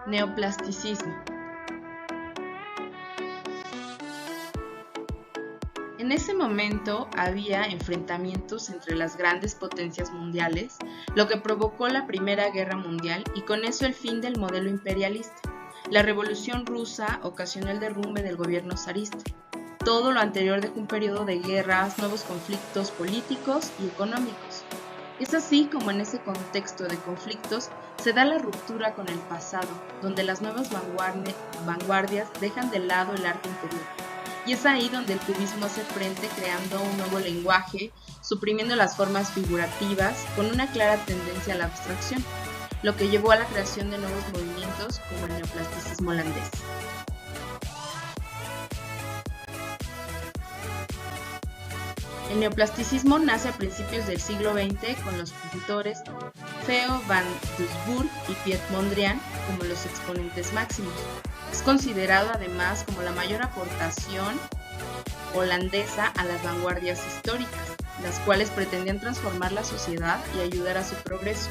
Neoplasticismo. En ese momento había enfrentamientos entre las grandes potencias mundiales, lo que provocó la Primera Guerra Mundial y con eso el fin del modelo imperialista. La Revolución Rusa ocasionó el derrumbe del gobierno zarista. Todo lo anterior dejó un periodo de guerras, nuevos conflictos políticos y económicos. Es así como en ese contexto de conflictos se da la ruptura con el pasado, donde las nuevas vanguardias dejan de lado el arte interior. Y es ahí donde el cubismo hace frente creando un nuevo lenguaje, suprimiendo las formas figurativas con una clara tendencia a la abstracción, lo que llevó a la creación de nuevos movimientos como el neoplasticismo holandés. El neoplasticismo nace a principios del siglo XX con los pintores Theo van Doesburg y Piet Mondrian como los exponentes máximos. Es considerado además como la mayor aportación holandesa a las vanguardias históricas, las cuales pretendían transformar la sociedad y ayudar a su progreso.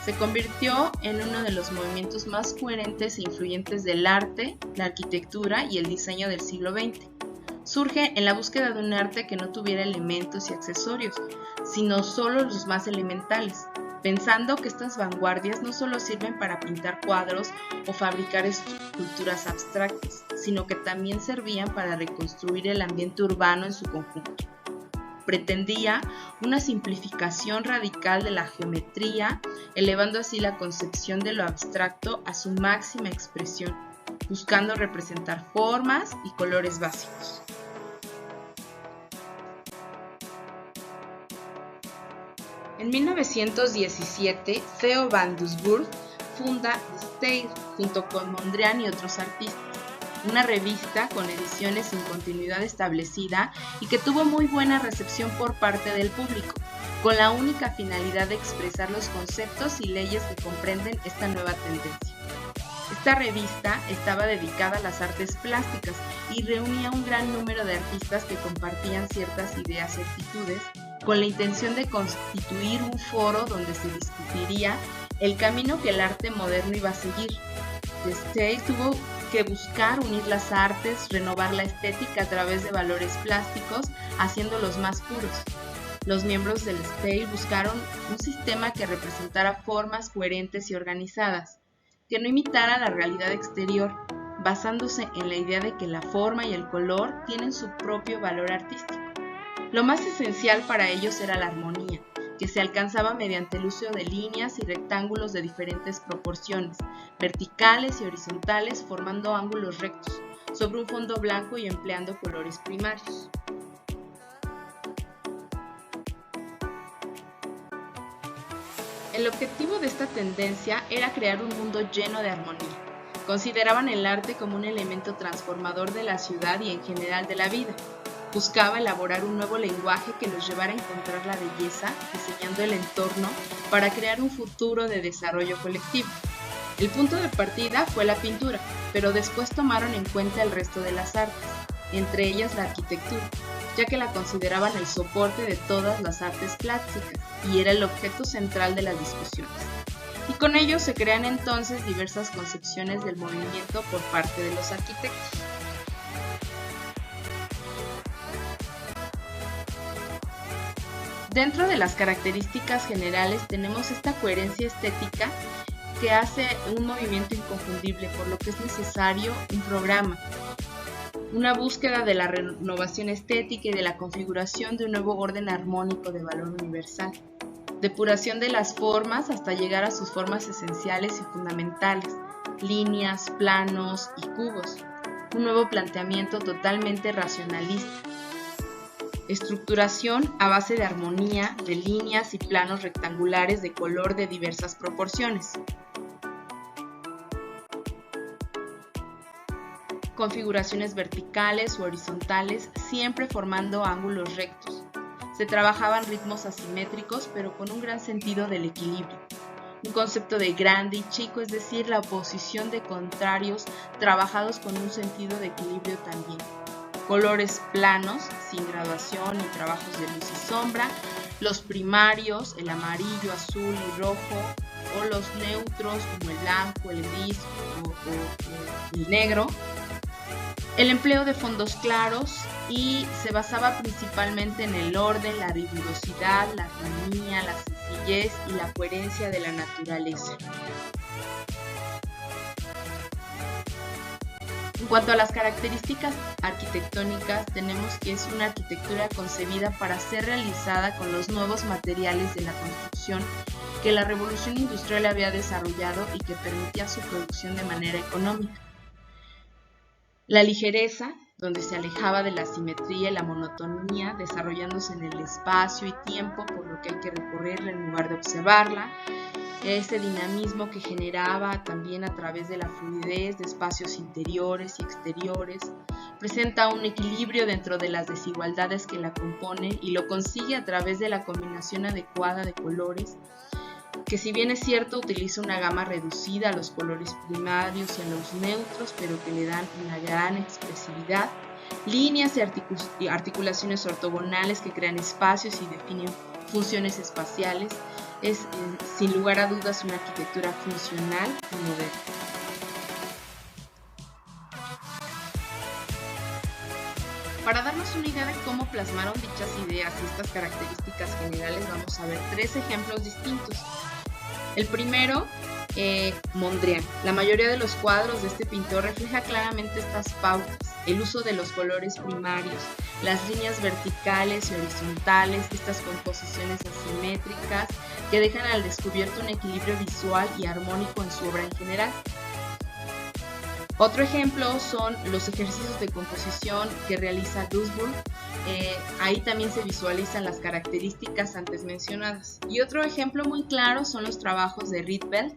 Se convirtió en uno de los movimientos más coherentes e influyentes del arte, la arquitectura y el diseño del siglo XX. Surge en la búsqueda de un arte que no tuviera elementos y accesorios, sino solo los más elementales, pensando que estas vanguardias no solo sirven para pintar cuadros o fabricar esculturas abstractas, sino que también servían para reconstruir el ambiente urbano en su conjunto. Pretendía una simplificación radical de la geometría, elevando así la concepción de lo abstracto a su máxima expresión, buscando representar formas y colores básicos. En 1917, Theo van Doesburg funda The Style junto con Mondrian y otros artistas, una revista con ediciones sin continuidad establecida y que tuvo muy buena recepción por parte del público, con la única finalidad de expresar los conceptos y leyes que comprenden esta nueva tendencia. Esta revista estaba dedicada a las artes plásticas y reunía un gran número de artistas que compartían ciertas ideas y actitudes, con la intención de constituir un foro donde se discutiría el camino que el arte moderno iba a seguir. The Style tuvo que buscar unir las artes, renovar la estética a través de valores plásticos, haciéndolos más puros. Los miembros del Style buscaron un sistema que representara formas coherentes y organizadas, que no imitara la realidad exterior, basándose en la idea de que la forma y el color tienen su propio valor artístico. Lo más esencial para ellos era la armonía, que se alcanzaba mediante el uso de líneas y rectángulos de diferentes proporciones, verticales y horizontales, formando ángulos rectos, sobre un fondo blanco y empleando colores primarios. El objetivo de esta tendencia era crear un mundo lleno de armonía. Consideraban el arte como un elemento transformador de la ciudad y en general de la vida. Buscaba elaborar un nuevo lenguaje que los llevara a encontrar la belleza, diseñando el entorno para crear un futuro de desarrollo colectivo. El punto de partida fue la pintura, pero después tomaron en cuenta el resto de las artes, entre ellas la arquitectura, ya que la consideraban el soporte de todas las artes plásticas y era el objeto central de las discusiones. Y con ello se crean entonces diversas concepciones del movimiento por parte de los arquitectos. Dentro de las características generales tenemos esta coherencia estética que hace un movimiento inconfundible, por lo que es necesario un programa, una búsqueda de la renovación estética y de la configuración de un nuevo orden armónico de valor universal, depuración de las formas hasta llegar a sus formas esenciales y fundamentales, líneas, planos y cubos, un nuevo planteamiento totalmente racionalista, estructuración a base de armonía, de líneas y planos rectangulares de color de diversas proporciones. Configuraciones verticales u horizontales, siempre formando ángulos rectos. Se trabajaban ritmos asimétricos, pero con un gran sentido del equilibrio. Un concepto de grande y chico, es decir, la oposición de contrarios trabajados con un sentido de equilibrio también. Colores planos, sin graduación y trabajos de luz y sombra, los primarios, el amarillo, azul y rojo, o los neutros como el blanco, el gris o el negro, el empleo de fondos claros, y se basaba principalmente en el orden, la rigurosidad, la armonía, la sencillez y la coherencia de la naturaleza. En cuanto a las características arquitectónicas, tenemos que es una arquitectura concebida para ser realizada con los nuevos materiales de la construcción que la revolución industrial había desarrollado y que permitía su producción de manera económica. La ligereza, donde se alejaba de la simetría y la monotonía, desarrollándose en el espacio y tiempo, por lo que hay que recorrerla en lugar de observarla. Ese dinamismo que generaba también a través de la fluidez de espacios interiores y exteriores, presenta un equilibrio dentro de las desigualdades que la componen y lo consigue a través de la combinación adecuada de colores, que si bien es cierto utiliza una gama reducida a los colores primarios y a los neutros, pero que le dan una gran expresividad, líneas y articulaciones ortogonales que crean espacios y definen funciones espaciales. Es sin lugar a dudas una arquitectura funcional y moderna. Para darnos una idea de cómo plasmaron dichas ideas y estas características generales, vamos a ver 3 ejemplos distintos. El primero, Mondrian. La mayoría de los cuadros de este pintor refleja claramente estas pautas: el uso de los colores primarios, las líneas verticales y horizontales, estas composiciones asimétricas que dejan al descubierto un equilibrio visual y armónico en su obra en general. Otro ejemplo son los ejercicios de composición que realiza Duisburg. Ahí también se visualizan las características antes mencionadas. Y otro ejemplo muy claro son los trabajos de Rietveld,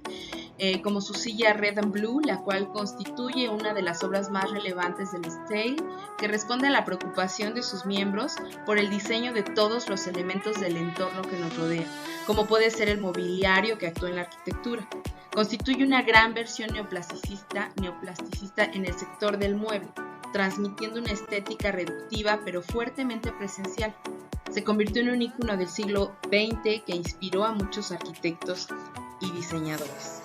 como su silla Red and Blue, la cual constituye una de las obras más relevantes del Style, que responde a la preocupación de sus miembros por el diseño de todos los elementos del entorno que nos rodea, como puede ser el mobiliario que actúa en la arquitectura. Constituye una gran versión neoplasticista en el sector del mueble, transmitiendo una estética reductiva pero fuertemente presencial. Se convirtió en un ícono del siglo XX que inspiró a muchos arquitectos y diseñadores.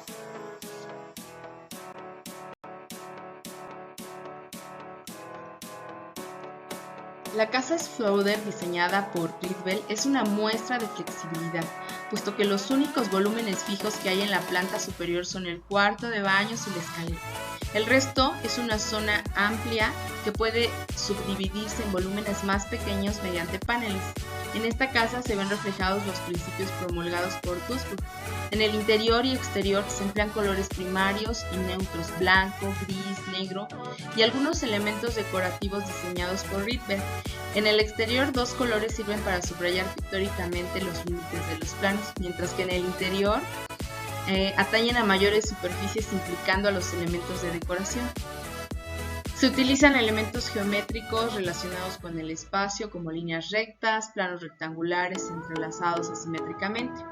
La casa Schroeder, diseñada por Rietveld, es una muestra de flexibilidad, puesto que los únicos volúmenes fijos que hay en la planta superior son el cuarto de baños y la escalera. El resto es una zona amplia que puede subdividirse en volúmenes más pequeños mediante paneles. En esta casa se ven reflejados los principios promulgados por Duisburg. En el interior y exterior se emplean colores primarios y neutros: blanco, gris, negro y algunos elementos decorativos diseñados por Rietveld. En el exterior, 2 colores sirven para subrayar pictóricamente los límites de los planos, mientras que en el interior atañen a mayores superficies implicando a los elementos de decoración. Se utilizan elementos geométricos relacionados con el espacio, como líneas rectas, planos rectangulares entrelazados asimétricamente.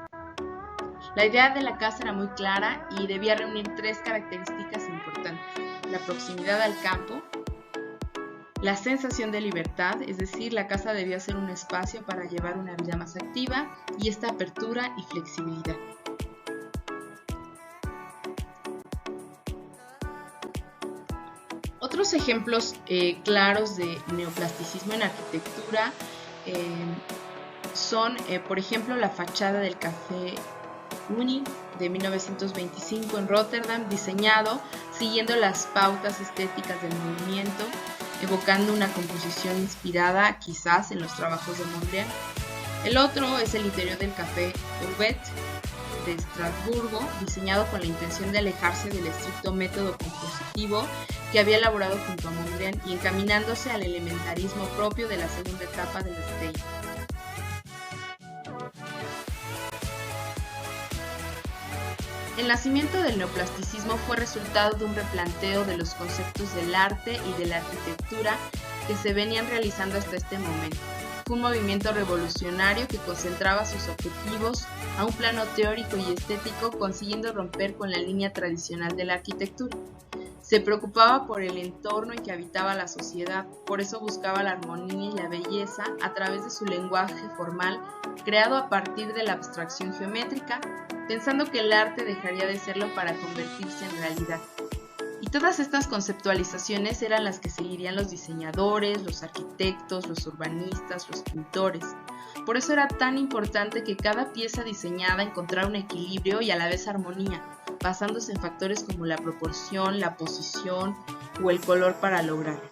La idea de la casa era muy clara y debía reunir 3 características importantes: la proximidad al campo, la sensación de libertad, es decir, la casa debía ser un espacio para llevar una vida más activa, y esta apertura y flexibilidad. Otros ejemplos claros de neoplasticismo en arquitectura son, por ejemplo, la fachada del Café Unie de 1925 en Rotterdam, diseñado siguiendo las pautas estéticas del movimiento, evocando una composición inspirada quizás en los trabajos de Mondrian. El otro es el interior del Café Courbet de Estrasburgo, diseñado con la intención de alejarse del estricto método compositivo que había elaborado junto a Mondrian y encaminándose al elementarismo propio de la segunda etapa del Style. El nacimiento del neoplasticismo fue resultado de un replanteo de los conceptos del arte y de la arquitectura que se venían realizando hasta este momento. Fue un movimiento revolucionario que concentraba sus objetivos a un plano teórico y estético, consiguiendo romper con la línea tradicional de la arquitectura. Se preocupaba por el entorno en que habitaba la sociedad, por eso buscaba la armonía y la belleza a través de su lenguaje formal, creado a partir de la abstracción geométrica, pensando que el arte dejaría de serlo para convertirse en realidad. Y todas estas conceptualizaciones eran las que seguirían los diseñadores, los arquitectos, los urbanistas, los pintores. Por eso era tan importante que cada pieza diseñada encontrara un equilibrio y a la vez armonía, basándose en factores como la proporción, la posición o el color para lograrlo.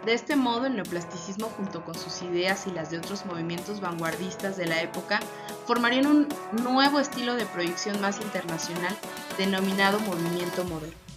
De este modo, el neoplasticismo, junto con sus ideas y las de otros movimientos vanguardistas de la época, formarían un nuevo estilo de proyección más internacional denominado movimiento moderno.